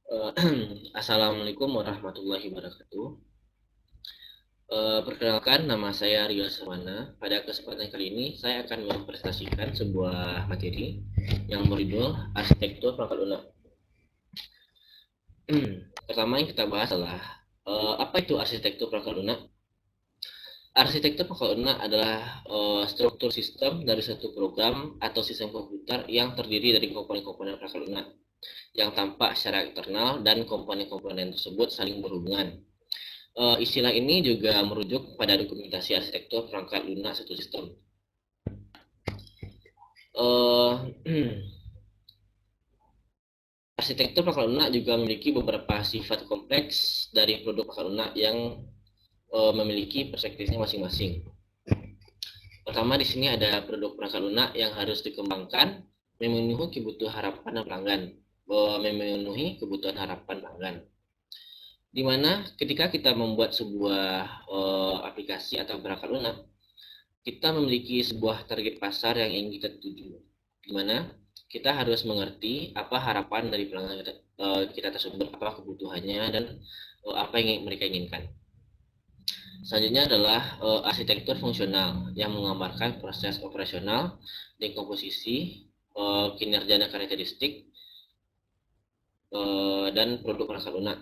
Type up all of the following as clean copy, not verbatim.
Eh, Assalamualaikum warahmatullahi wabarakatuh. Perkenalkan, nama saya Rio Samana. Pada kesempatan kali ini, saya akan mempresentasikan sebuah materi yang berjudul Arsitektur Perangkat Lunak. Pertama yang kita bahas adalah apa itu arsitektur perangkat lunak? Arsitektur perangkat lunak adalah struktur sistem dari satu program atau sistem komputer yang terdiri dari komponen-komponen perangkat lunak yang tampak secara eksternal dan komponen-komponen tersebut saling berhubungan. Istilah ini juga merujuk pada dokumentasi arsitektur perangkat lunak satu sistem. Uh, Arsitektur perangkat lunak juga memiliki beberapa sifat kompleks dari produk perangkat lunak yang memiliki perspektifnya masing-masing. Pertama, di sini ada produk perangkat lunak yang harus dikembangkan memenuhi kebutuhan harapan pelanggan, memenuhi kebutuhan harapan pelanggan. Di mana ketika kita membuat sebuah aplikasi atau perangkat lunak, kita memiliki sebuah target pasar yang ingin kita tuju, di mana kita harus mengerti apa harapan dari pelanggan kita tersebut, apa kebutuhannya, dan apa yang mereka inginkan. Selanjutnya adalah arsitektur fungsional yang menggambarkan proses operasional, dekomposisi, kinerja dan karakteristik, dan produk perangkat lunak.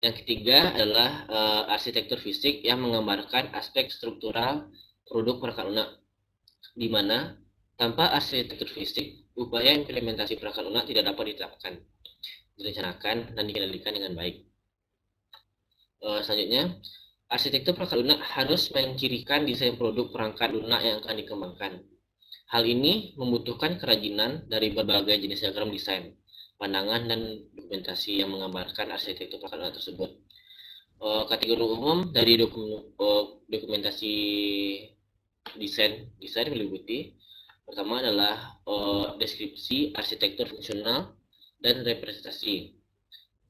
Yang ketiga adalah arsitektur fisik yang menggambarkan aspek struktural produk perangkat lunak, di mana tanpa arsitektur fisik, upaya implementasi perangkat lunak tidak dapat diterapkan, direncanakan, dan dikendalikan dengan baik. Selanjutnya, arsitektur perangkat lunak harus mencirikan desain produk perangkat lunak yang akan dikembangkan. Hal ini membutuhkan kerajinan dari berbagai jenis diagram desain, pandangan, dan dokumentasi yang menggambarkan arsitektur perangkat lunak tersebut. Kategori umum dari dokumentasi desain meliputi pertama adalah deskripsi arsitektur fungsional dan representasi.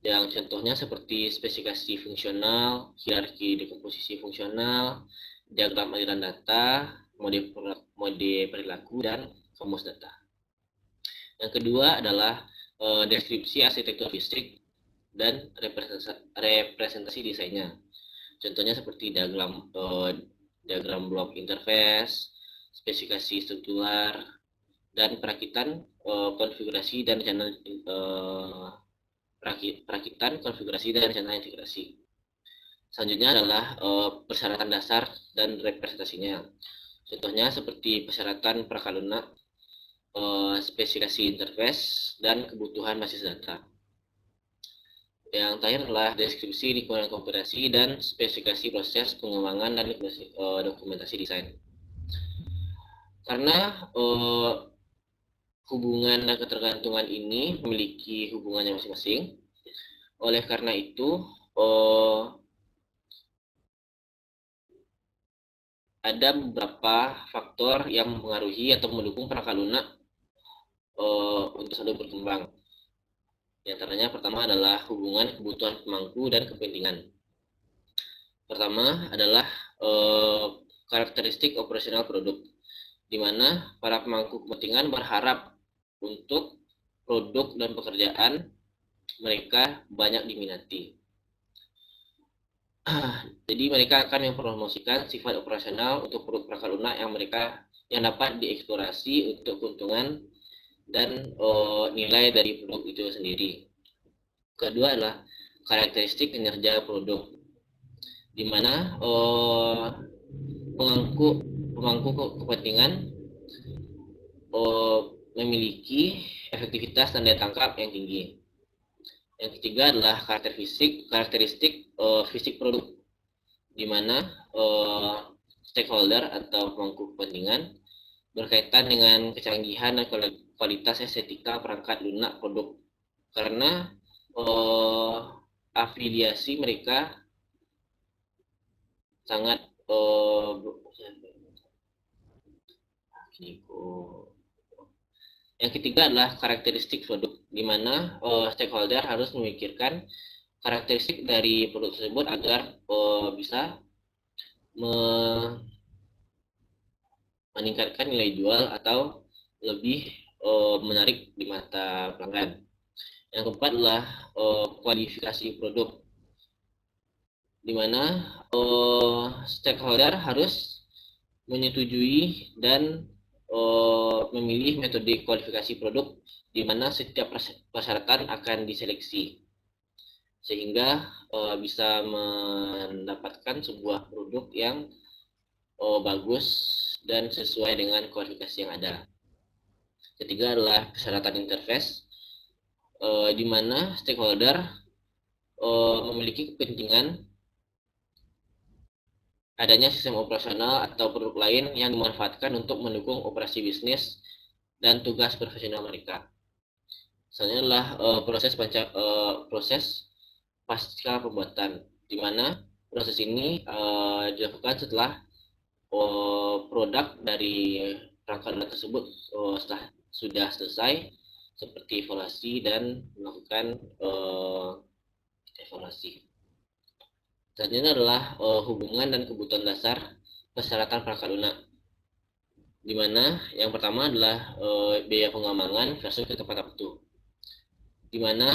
Yang contohnya seperti spesifikasi fungsional, hierarki dekomposisi fungsional, diagram aliran data, mode perilaku, dan kamus data. Yang kedua adalah deskripsi arsitektur fisik dan representasi desainnya. Contohnya seperti diagram blok interface, spesifikasi struktural, dan perakitan konfigurasi dan rencana integrasi. Selanjutnya adalah persyaratan dasar dan representasinya. Contohnya seperti persyaratan perangkat lunak, spesifikasi interface, dan kebutuhan basis data. Yang terakhir adalah deskripsi lingkungan komputerasi dan spesifikasi proses pengembangan dan dokumentasi desain. Karena hubungan dan ketergantungan ini memiliki hubungannya masing-masing, oleh karena itu ada beberapa faktor yang mempengaruhi atau mendukung perangkat lunak untuk selalu berkembang. Di antaranya pertama adalah hubungan kebutuhan pemangku dan kepentingan. Pertama adalah karakteristik operasional produk, di mana para pemangku kepentingan berharap untuk produk dan pekerjaan mereka banyak diminati. Jadi mereka akan mempromosikan sifat operasional untuk produk perangkat lunak yang dapat dieksplorasi untuk keuntungan dan nilai dari produk itu sendiri. Kedua adalah karakteristik kinerja produk, di mana pemangku kepentingan memiliki efektivitas dan daya tangkap yang tinggi. Yang ketiga adalah karakteristik fisik produk, di mana stakeholder atau pemangku kepentingan berkaitan dengan kecanggihan dan kualitas estetika perangkat lunak produk, karena afiliasi mereka sangat yang ketiga adalah karakteristik produk, di mana stakeholder harus memikirkan karakteristik dari produk tersebut agar bisa meningkatkan nilai jual atau lebih menarik di mata pelanggan. Yang keempat adalah kualifikasi produk, di mana stakeholder harus menyetujui dan memilih metode kualifikasi produk, di mana setiap persyaratan akan diseleksi sehingga bisa mendapatkan sebuah produk yang bagus dan sesuai dengan kualifikasi yang ada. Ketiga adalah persyaratan interface, di mana stakeholder memiliki kepentingan adanya sistem operasional atau produk lain yang dimanfaatkan untuk mendukung operasi bisnis dan tugas profesional mereka. Selanjutnya adalah proses pasca pembuatan, di mana proses ini dilakukan setelah produk dari perangkat lunak tersebut sudah selesai, seperti evaluasi dan melakukan evaluasi. Selanjutnya adalah hubungan dan kebutuhan dasar persyaratan perangkat lunak, di mana yang pertama adalah biaya pengembangan versus ketepatan waktu, di mana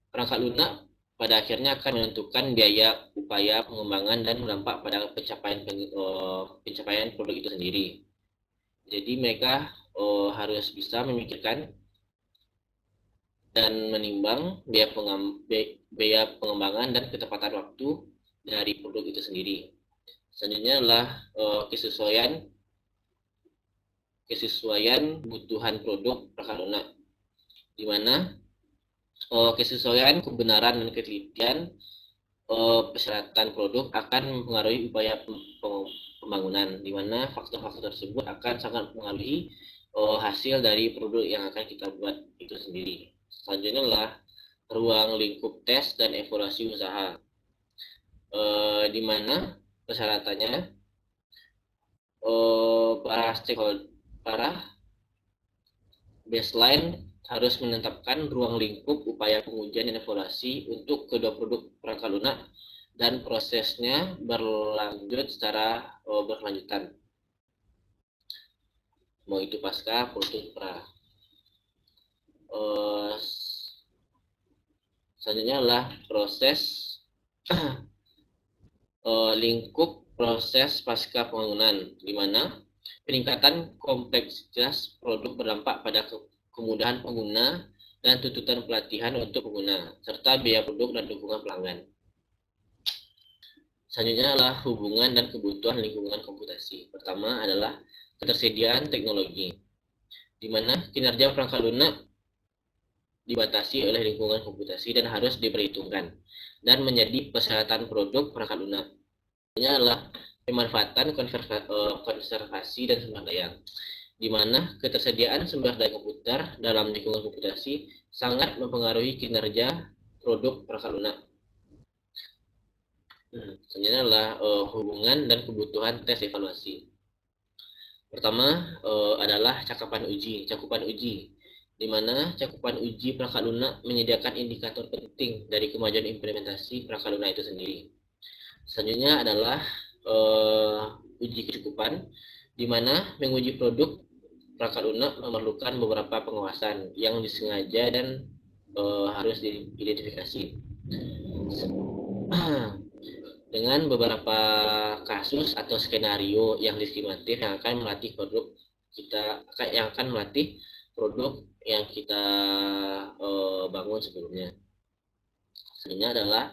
perangkat lunak pada akhirnya akan menentukan biaya upaya pengembangan dan berdampak pada pencapaian produk itu sendiri. Jadi mereka harus bisa memikirkan dan menimbang biaya pengembangan dan ketepatan waktu dari produk itu sendiri. Selanjutnya adalah kesesuaian kebutuhan produk perangkat lunak, di mana kesesuaian kebenaran dan ketelitian persyaratan produk akan mempengaruhi upaya pembangunan, di mana faktor-faktor tersebut akan sangat mempengaruhi hasil dari produk yang akan kita buat itu sendiri. Selanjutnya adalah ruang lingkup tes dan evaluasi usaha, di mana persyaratannya para baseline harus menetapkan ruang lingkup upaya pengujian dan evaluasi untuk kedua produk perangkat lunak, dan prosesnya berlanjut secara berkelanjutan, mau itu pasca produk pra. Selanjutnya adalah proses lingkup proses pasca pembangunan, di mana peningkatan kompleksitas produk berdampak pada kemudahan pengguna dan tuntutan pelatihan untuk pengguna, serta biaya produk dan dukungan pelanggan. Selanjutnya adalah hubungan dan kebutuhan lingkungan komputasi. Pertama adalah ketersediaan teknologi, di mana kinerja perangkat lunak dibatasi oleh lingkungan komputasi dan harus diperhitungkan dan menjadi persyaratan produk perangkat lunak. Ini adalah pemanfaatan konservasi dan sumber daya, di mana ketersediaan sumber daya komputer dalam lingkungan komputasi sangat mempengaruhi kinerja produk perangkat lunak. Selanjutnya adalah hubungan dan kebutuhan tes evaluasi. Pertama adalah cakupan uji, di mana cakupan uji perangkat lunak menyediakan indikator penting dari kemajuan implementasi perangkat lunak itu sendiri. Selanjutnya adalah uji kecukupan, di mana menguji produk perangkat lunak memerlukan beberapa pengawasan yang disengaja dan harus diidentifikasi dengan beberapa kasus atau skenario yang diskriminatif yang akan melatih produk yang kita bangun sebelumnya. Selanjutnya adalah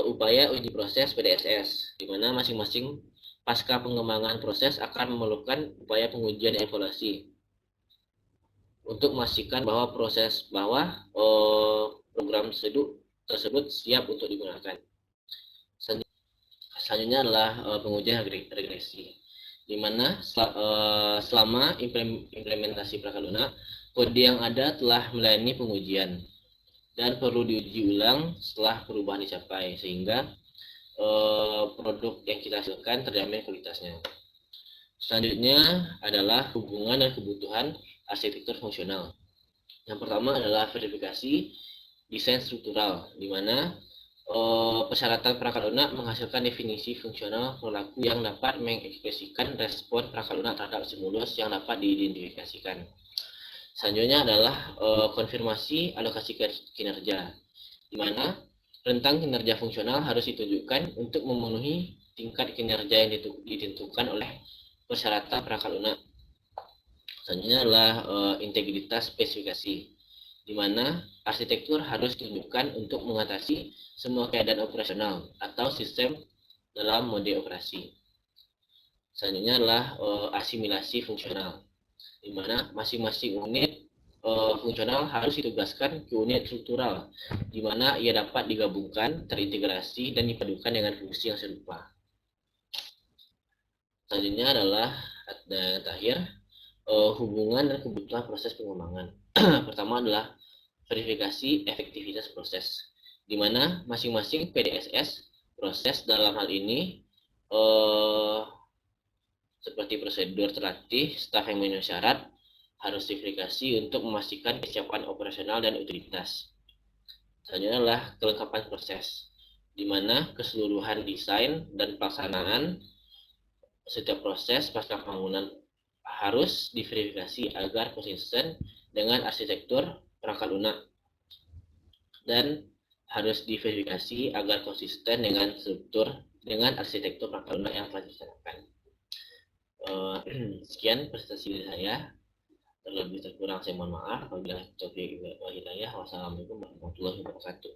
upaya uji proses PDSS, di mana masing-masing pasca pengembangan proses akan memerlukan upaya pengujian dan evaluasi untuk memastikan bahwa program tersebut siap untuk digunakan. Selanjutnya adalah pengujian regresi, di mana selama implementasi perangkat lunak, kode yang ada telah melayani pengujian dan perlu diuji ulang setelah perubahan dicapai, sehingga produk yang kita hasilkan terjamin kualitasnya. Selanjutnya adalah hubungan dan kebutuhan arsitektur fungsional. Yang pertama adalah verifikasi desain struktural, di mana persyaratan perangkat lunak menghasilkan definisi fungsional perilaku yang dapat mengekspresikan respon perangkat lunak terhadap stimulus yang dapat diidentifikasikan. Selanjutnya adalah konfirmasi alokasi kinerja, di mana rentang kinerja fungsional harus ditunjukkan untuk memenuhi tingkat kinerja yang ditentukan oleh persyaratan perangkat lunak. Selanjutnya adalah integritas spesifikasi, di mana arsitektur harus ditunjukkan untuk mengatasi semua keadaan operasional atau sistem dalam mode operasi. Selanjutnya adalah asimilasi fungsional, di mana masing-masing unit fungsional harus ditugaskan ke unit struktural, di mana ia dapat digabungkan, terintegrasi, dan dipadukan dengan fungsi yang serupa. Selanjutnya adalah yang terakhir, hubungan dan kebutuhan proses pengembangan. Pertama adalah verifikasi efektivitas proses, di mana masing-masing PDSS proses dalam hal ini seperti prosedur terlatih, staf yang memenuhi syarat, harus diverifikasi untuk memastikan kesiapan operasional dan utilitas. Selanjutnya adalah kelengkapan proses, di mana keseluruhan desain dan pelaksanaan setiap proses pasca pembangunan harus diverifikasi agar konsisten dengan arsitektur perangkat lunak dan harus diverifikasi agar konsisten dengan arsitektur perangkat lunak yang telah dicanangkan. Sekian presentasi saya. Terlebih terkurang saya mohon maaf. Wabillahi taufiq wal hidayah. Wassalamualaikum warahmatullahi wabarakatuh.